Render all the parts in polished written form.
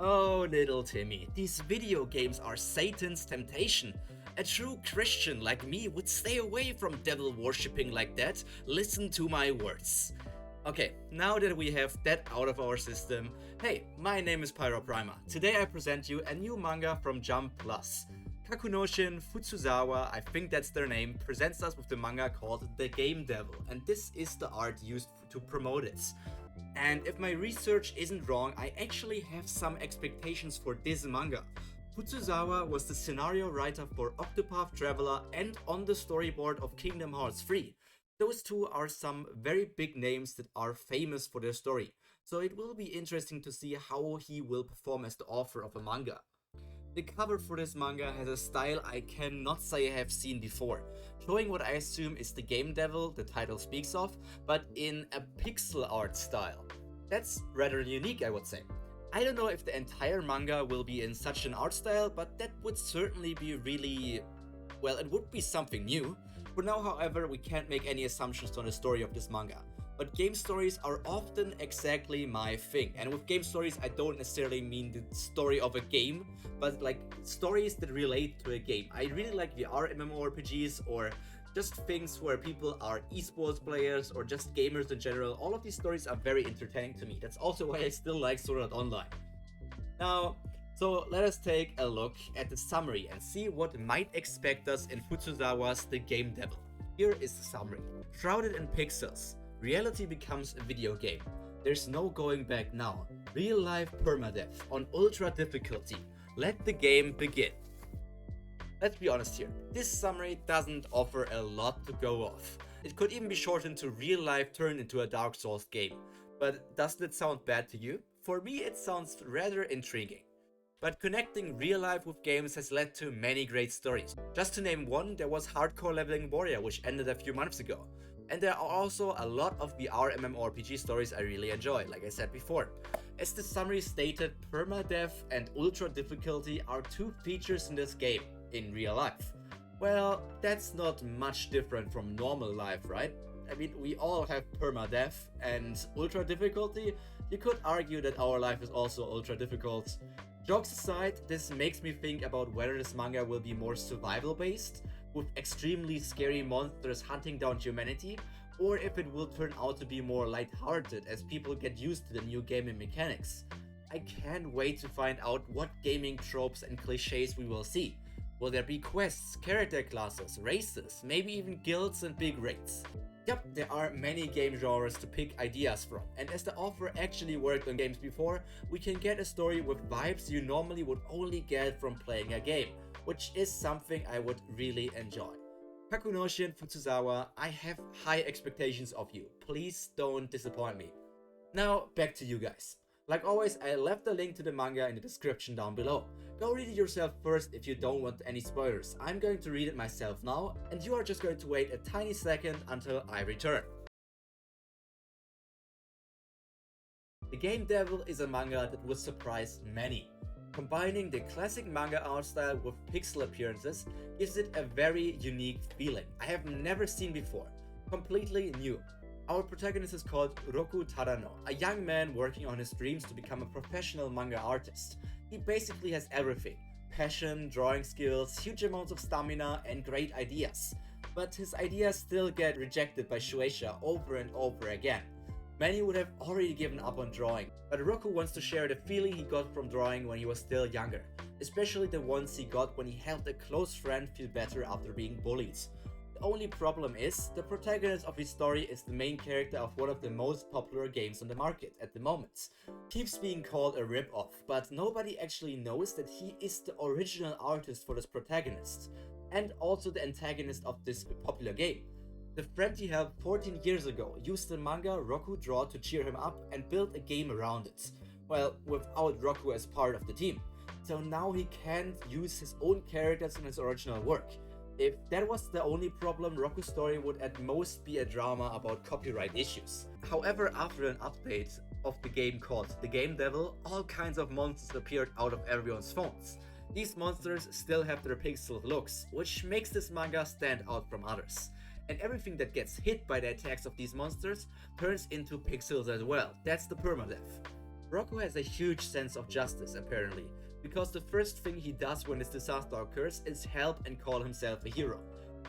Oh, little Timmy, these video games are Satan's temptation. A true Christian like me would stay away from devil worshipping like that. Listen to my words. Okay, now that we have that out of our system, hey, my name is PyroPrimer. Today I present you a new manga from Jump Plus. Kakunoshin Futsuzawa, I think that's their name, presents us with the manga called The Game Devil, and this is the art used to promote it. And if my research isn't wrong, I actually have some expectations for this manga. Futsuzawa was the scenario writer for Octopath Traveler and on the storyboard of Kingdom Hearts 3. Those two are some very big names that are famous for their story, so it will be interesting to see how he will perform as the author of a manga. The cover for this manga has a style I cannot say I have seen before, showing what I assume is the Game Devil the title speaks of, but in a pixel art style. That's rather unique, I would say. I don't know if the entire manga will be in such an art style, but that would certainly be really... well, it would be something new. For now, however, we can't make any assumptions on the story of this manga. But game stories are often exactly my thing. And with game stories, I don't necessarily mean the story of a game, but like stories that relate to a game. I really like VR MMORPGs or just things where people are esports players or just gamers in general. All of these stories are very entertaining to me. That's also why I still like Sword Art Online. Now, so let us take a look at the summary and see what might expect us in Futsuzawa's The Game Devil. Here is the summary. Shrouded in pixels, reality becomes a video game. There's no going back now. Real life permadeath on ultra difficulty. Let the game begin. Let's be honest here, this summary doesn't offer a lot to go off. It could even be shortened to real life turned into a Dark Souls game. But doesn't it sound bad to you? For me it sounds rather intriguing. But connecting real life with games has led to many great stories. Just to name one, there was Hardcore Leveling Warrior, which ended a few months ago. And there are also a lot of VR MMORPG stories I really enjoy, like I said before. As the summary stated, permadeath and ultra difficulty are two features in this game, in real life. Well, that's not much different from normal life, right? I mean, we all have permadeath and ultra difficulty. You could argue that our life is also ultra difficult. Jokes aside, this makes me think about whether this manga will be more survival based, with extremely scary monsters hunting down humanity, or if it will turn out to be more lighthearted as people get used to the new gaming mechanics. I can't wait to find out what gaming tropes and cliches we will see. Will there be quests, character classes, races, maybe even guilds and big raids? Yep, there are many game genres to pick ideas from, and as the author actually worked on games before, we can get a story with vibes you normally would only get from playing a game, which is something I would really enjoy. Kakunoshin Futsuzawa, I have high expectations of you. Please don't disappoint me. Now, back to you guys. Like always, I left the link to the manga in the description down below. Go read it yourself first if you don't want any spoilers. I'm going to read it myself now, and you are just going to wait a tiny second until I return. The Game Devil is a manga that will surprise many. Combining the classic manga art style with pixel appearances gives it a very unique feeling I have never seen before. Completely new. Our protagonist is called Roku Tadano, a young man working on his dreams to become a professional manga artist. He basically has everything: passion, drawing skills, huge amounts of stamina, and great ideas. But his ideas still get rejected by Shueisha over and over again. Many would have already given up on drawing, but Roku wants to share the feeling he got from drawing when he was still younger, especially the ones he got when he helped a close friend feel better after being bullied. The only problem is, the protagonist of his story is the main character of one of the most popular games on the market at the moment. Keeps being called a rip-off, but nobody actually knows that he is the original artist for this protagonist, and also the antagonist of this popular game. The friend he helped 14 years ago used the manga Roku draw to cheer him up and build a game around it. Well, without Roku as part of the team. So now he can't use his own characters in his original work. If that was the only problem, Roku's story would at most be a drama about copyright issues. However, after an update of the game called The Game Devil, all kinds of monsters appeared out of everyone's phones. These monsters still have their pixel looks, which makes this manga stand out from others. And everything that gets hit by the attacks of these monsters turns into pixels as well. That's the permadeath. Roku has a huge sense of justice, apparently, because the first thing he does when his disaster occurs is help and call himself a hero.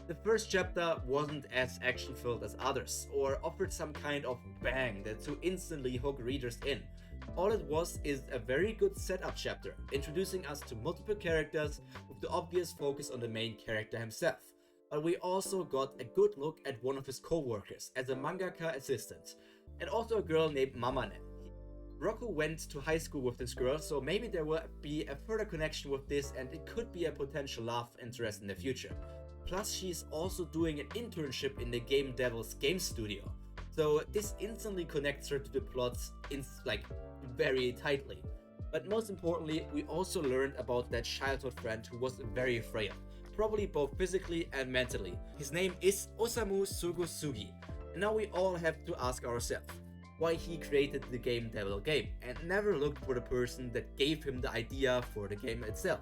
The first chapter wasn't as action filled as others, or offered some kind of bang that to instantly hook readers in. All it was is a very good setup chapter, introducing us to multiple characters with the obvious focus on the main character himself. But we also got a good look at one of his co-workers as a mangaka assistant, and also a girl named Mamane. Roku went to high school with this girl, so maybe there will be a further connection with this and it could be a potential love interest in the future. Plus, she's also doing an internship in the Game Devil's game studio, so this instantly connects her to the plots very tightly. But most importantly, we also learned about that childhood friend who was very frail, probably both physically and mentally. His name is Osamu Sugusugi, and now we all have to ask ourselves why he created the Game Devil game and never looked for the person that gave him the idea for the game itself.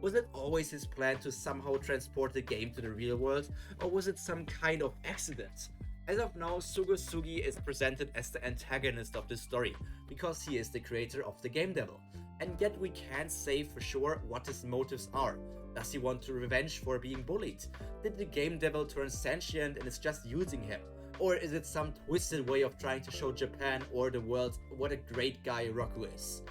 Was it always his plan to somehow transport the game to the real world, or was it some kind of accident? As of now, Sugusugi is presented as the antagonist of this story, because he is the creator of the Game Devil. And yet we can't say for sure what his motives are. Does he want to revenge for being bullied? Did the Game Devil turn sentient and is just using him? Or is it some twisted way of trying to show Japan or the world what a great guy Roku is?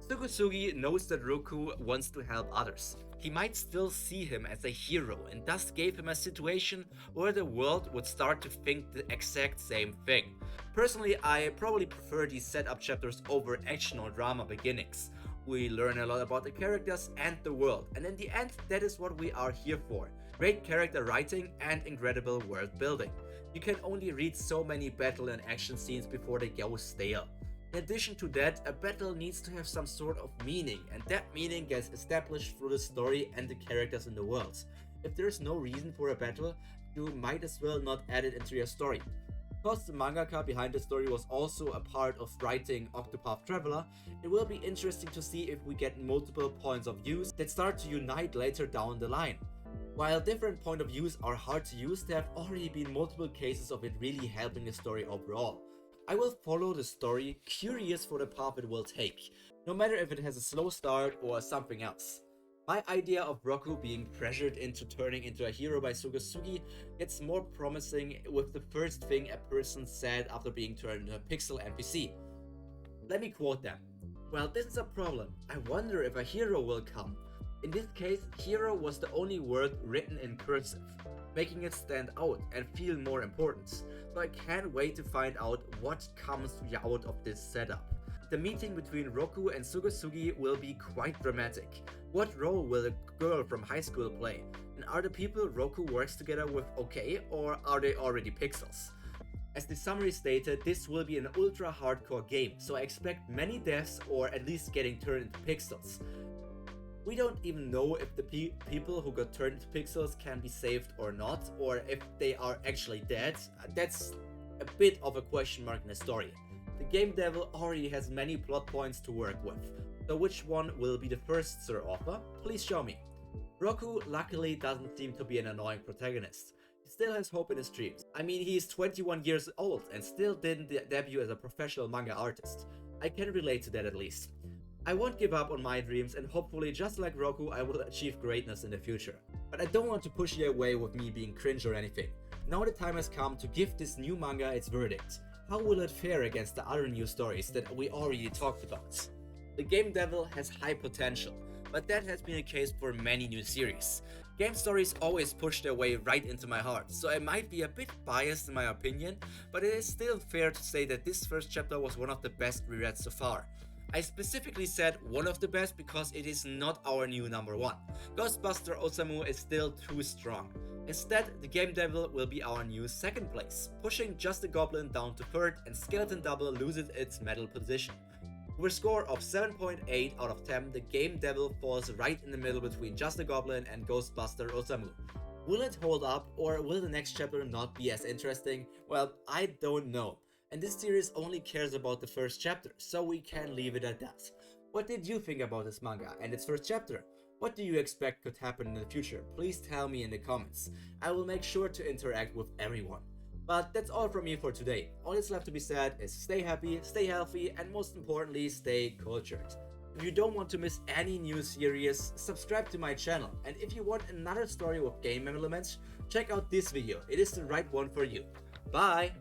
Sugusugi knows that Roku wants to help others. He might still see him as a hero and thus gave him a situation where the world would start to think the exact same thing. Personally, I probably prefer these setup chapters over action or drama beginnings. We learn a lot about the characters and the world, and in the end, that is what we are here for. Great character writing and incredible world building. You can only read so many battle and action scenes before they go stale. In addition to that, a battle needs to have some sort of meaning, and that meaning gets established through the story and the characters in the world. If there is no reason for a battle, you might as well not add it into your story. Because the mangaka behind the story was also a part of writing Octopath Traveler, it will be interesting to see if we get multiple points of views that start to unite later down the line. While different point of views are hard to use, there have already been multiple cases of it really helping the story overall. I will follow the story, curious for the path it will take, no matter if it has a slow start or something else. My idea of Roku being pressured into turning into a hero by Sugusugi gets more promising with the first thing a person said after being turned into a pixel NPC. Let me quote them. "Well, this is a problem. I wonder if a hero will come." In this case, hero was the only word written in cursive, making it stand out and feel more important. So I can't wait to find out what comes out of this setup. The meeting between Roku and Sugusugi will be quite dramatic. What role will the girl from high school play? And are the people Roku works together with okay, or are they already pixels? As the summary stated, this will be an ultra hardcore game, so I expect many deaths or at least getting turned into pixels. We don't even know if the people who got turned into pixels can be saved or not, or if they are actually dead. That's a bit of a question mark in the story. The Game Devil already has many plot points to work with, so which one will be the first, Sir Author? Please show me. Roku luckily doesn't seem to be an annoying protagonist. He still has hope in his dreams. I mean, he is 21 years old and still didn't debut as a professional manga artist. I can relate to that at least. I won't give up on my dreams, and hopefully, just like Roku, I will achieve greatness in the future. But I don't want to push you away with me being cringe or anything. Now the time has come to give this new manga its verdict. How will it fare against the other new stories that we already talked about? The Game Devil has high potential, but that has been the case for many new series. Game stories always push their way right into my heart, so I might be a bit biased in my opinion, but it is still fair to say that this first chapter was one of the best we read so far. I specifically said one of the best because it is not our new number one. Ghostbuster Osamu is still too strong. Instead, the Game Devil will be our new second place, pushing Just the Goblin down to third, and Skeleton Double loses its medal position. With a score of 7.8 out of 10, the Game Devil falls right in the middle between Just the Goblin and Ghostbuster Osamu. Will it hold up, or will the next chapter not be as interesting? Well, I don't know. And this series only cares about the first chapter, so we can leave it at that. What did you think about this manga and its first chapter? What do you expect could happen in the future? Please tell me in the comments. I will make sure to interact with everyone. But that's all from me for today. All that's left to be said is stay happy, stay healthy, and most importantly, stay cultured. If you don't want to miss any new series, subscribe to my channel. And if you want another story with game elements, check out this video. It is the right one for you. Bye!